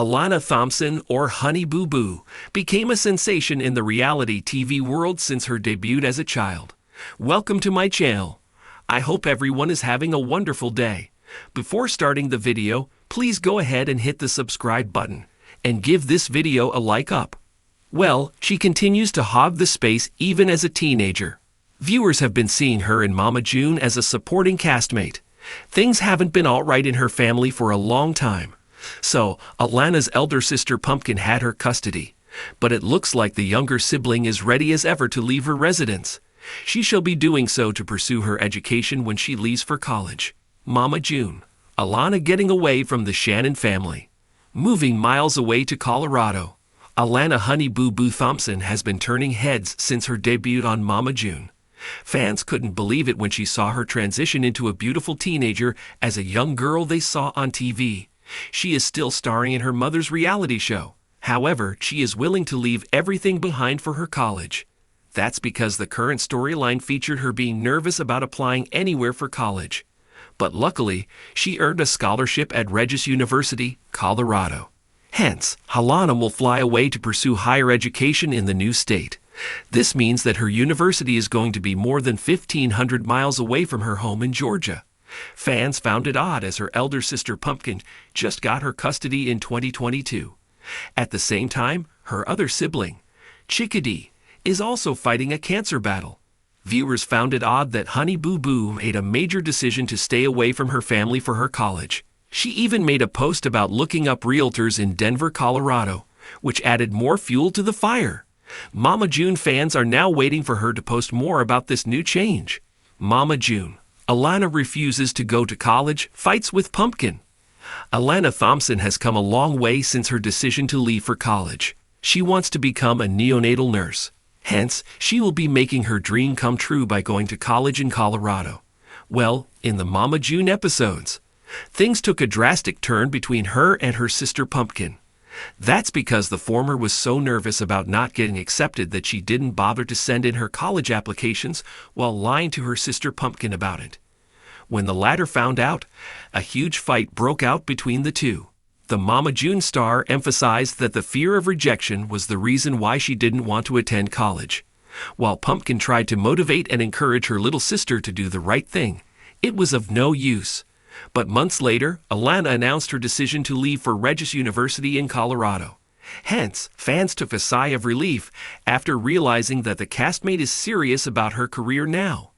Alana Thompson, or Honey Boo Boo, became a sensation in the reality TV world since her debut as a child. Welcome to my channel. I hope everyone is having a wonderful day. Before starting the video, please go ahead and hit the subscribe button and give this video a like up. Well, she continues to hog the space even as a teenager. Viewers have been seeing her and Mama June as a supporting castmate. Things haven't been all right in her family for a long time. So, Alana's elder sister Pumpkin had her custody. But it looks like the younger sibling is ready as ever to leave her residence. She shall be doing so to pursue her education when she leaves for college. Mama June. Alana getting away from the Shannon family. Moving miles away to Colorado. Alana Honey Boo Boo Thompson has been turning heads since her debut on Mama June. Fans couldn't believe it when she saw her transition into a beautiful teenager as a young girl they saw on TV. She is still starring in her mother's reality show. However, she is willing to leave everything behind for her college. That's because the current storyline featured her being nervous about applying anywhere for college. But luckily, she earned a scholarship at Regis University, Colorado. Hence, Alana will fly away to pursue higher education in the new state. This means that her university is going to be more than 1,500 miles away from her home in Georgia. Fans found it odd as her elder sister Pumpkin just got her custody in 2022. At the same time, her other sibling, Chickadee, is also fighting a cancer battle. Viewers found it odd that Honey Boo Boo made a major decision to stay away from her family for her college. She even made a post about looking up realtors in Denver, Colorado, which added more fuel to the fire. Mama June fans are now waiting for her to post more about this new change. Mama June. Alana refuses to go to college, fights with Pumpkin. Alana Thompson has come a long way since her decision to leave for college. She wants to become a neonatal nurse. Hence, she will be making her dream come true by going to college in Colorado. Well, in the Mama June episodes, things took a drastic turn between her and her sister Pumpkin. That's because the former was so nervous about not getting accepted that she didn't bother to send in her college applications while lying to her sister Pumpkin about it. When the latter found out, a huge fight broke out between the two. The Mama June star emphasized that the fear of rejection was the reason why she didn't want to attend college. While Pumpkin tried to motivate and encourage her little sister to do the right thing, it was of no use. But months later, Alana announced her decision to leave for Regis University in Colorado. Hence, fans took a sigh of relief after realizing that the castmate is serious about her career now.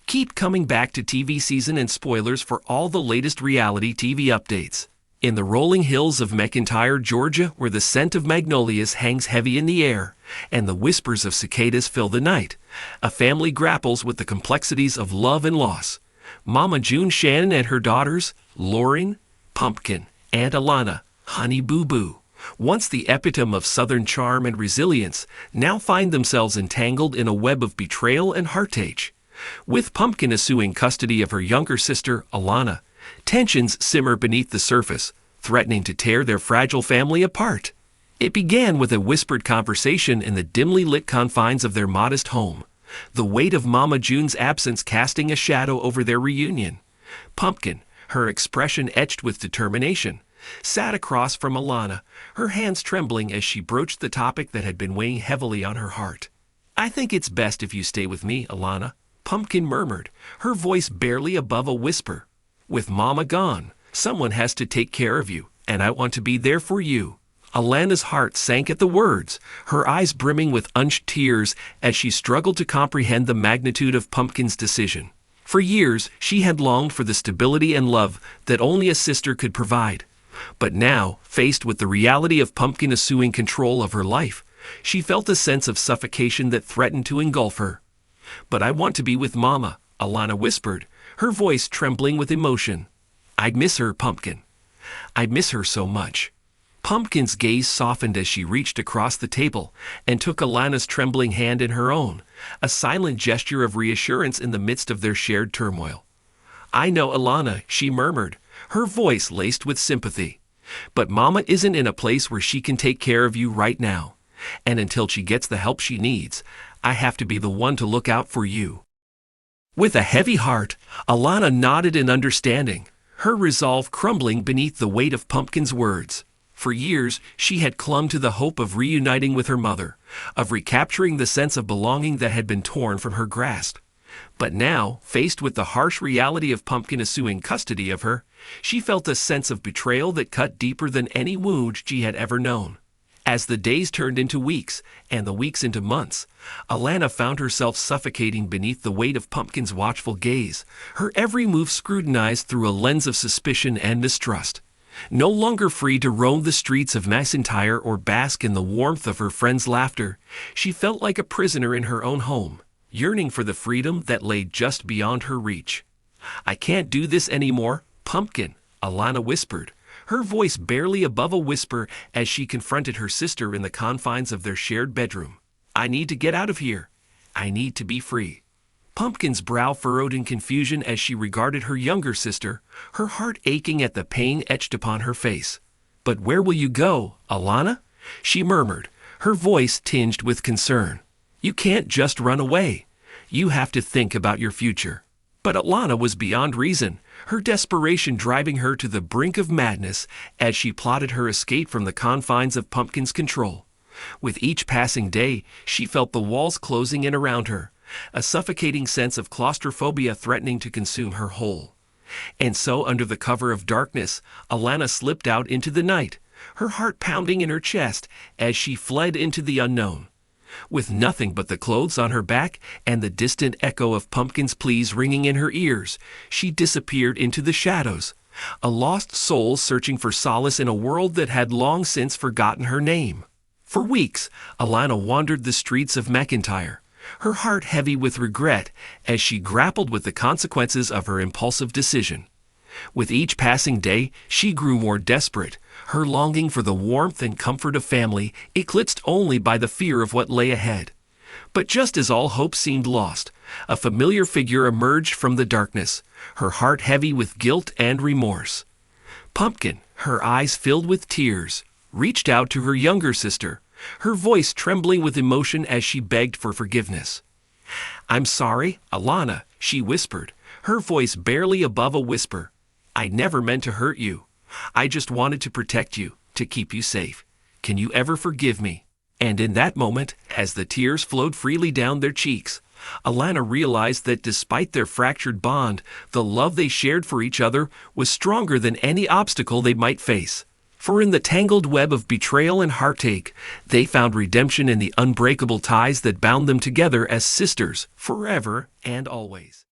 Keep coming back to TV season and spoilers for all the latest reality TV updates. In the rolling hills of McIntyre, Georgia, where the scent of magnolias hangs heavy in the air and the whispers of cicadas fill the night, a family grapples with the complexities of love and loss. Mama June Shannon and her daughters, Lauren, Pumpkin, and Alana, Honey Boo Boo, once the epitome of Southern charm and resilience, now find themselves entangled in a web of betrayal and heartache. With Pumpkin assuming custody of her younger sister, Alana, tensions simmer beneath the surface, threatening to tear their fragile family apart. It began with a whispered conversation in the dimly lit confines of their modest home, the weight of Mama June's absence casting a shadow over their reunion. Pumpkin, her expression etched with determination, sat across from Alana, her hands trembling as she broached the topic that had been weighing heavily on her heart. "I think it's best if you stay with me, Alana," Pumpkin murmured, her voice barely above a whisper. "With Mama gone, someone has to take care of you, and I want to be there for you." Alana's heart sank at the words, her eyes brimming with unshed tears as she struggled to comprehend the magnitude of Pumpkin's decision. For years, she had longed for the stability and love that only a sister could provide. But now, faced with the reality of Pumpkin assuming control of her life, she felt a sense of suffocation that threatened to engulf her. "But I want to be with Mama," Alana whispered, her voice trembling with emotion. "I'd miss her, Pumpkin. I miss her so much." Pumpkin's gaze softened as she reached across the table and took Alana's trembling hand in her own, a silent gesture of reassurance in the midst of their shared turmoil. "I know, Alana," she murmured, her voice laced with sympathy. "But Mama isn't in a place where she can take care of you right now. And until she gets the help she needs, I have to be the one to look out for you." With a heavy heart, Alana nodded in understanding, her resolve crumbling beneath the weight of Pumpkin's words. For years, she had clung to the hope of reuniting with her mother, of recapturing the sense of belonging that had been torn from her grasp. But now, faced with the harsh reality of Pumpkin assuming custody of her, she felt a sense of betrayal that cut deeper than any wound she had ever known. As the days turned into weeks, and the weeks into months, Alana found herself suffocating beneath the weight of Pumpkin's watchful gaze, her every move scrutinized through a lens of suspicion and mistrust. No longer free to roam the streets of McIntyre or bask in the warmth of her friends' laughter, she felt like a prisoner in her own home, yearning for the freedom that lay just beyond her reach. "I can't do this anymore, Pumpkin," Alana whispered, her voice barely above a whisper as she confronted her sister in the confines of their shared bedroom. "I need to get out of here. I need to be free." Pumpkin's brow furrowed in confusion as she regarded her younger sister, her heart aching at the pain etched upon her face. "But where will you go, Alana?" she murmured, her voice tinged with concern. "You can't just run away. You have to think about your future." But Alana was beyond reason, her desperation driving her to the brink of madness as she plotted her escape from the confines of Pumpkin's control. With each passing day, she felt the walls closing in around her, a suffocating sense of claustrophobia threatening to consume her whole. And so, under the cover of darkness, Alana slipped out into the night, her heart pounding in her chest as she fled into the unknown. With nothing but the clothes on her back and the distant echo of Pumpkin's pleas ringing in her ears, she disappeared into the shadows, a lost soul searching for solace in a world that had long since forgotten her name. For weeks, Alana wandered the streets of McIntyre, her heart heavy with regret as she grappled with the consequences of her impulsive decision. With each passing day, she grew more desperate, her longing for the warmth and comfort of family eclipsed only by the fear of what lay ahead. But just as all hope seemed lost, a familiar figure emerged from the darkness, her heart heavy with guilt and remorse. Pumpkin, her eyes filled with tears, reached out to her younger sister, her voice trembling with emotion as she begged for forgiveness. "I'm sorry, Alana," she whispered, her voice barely above a whisper. "I never meant to hurt you. I just wanted to protect you, to keep you safe. Can you ever forgive me?" And in that moment, as the tears flowed freely down their cheeks, Alana realized that despite their fractured bond, the love they shared for each other was stronger than any obstacle they might face. For in the tangled web of betrayal and heartache, they found redemption in the unbreakable ties that bound them together as sisters forever and always.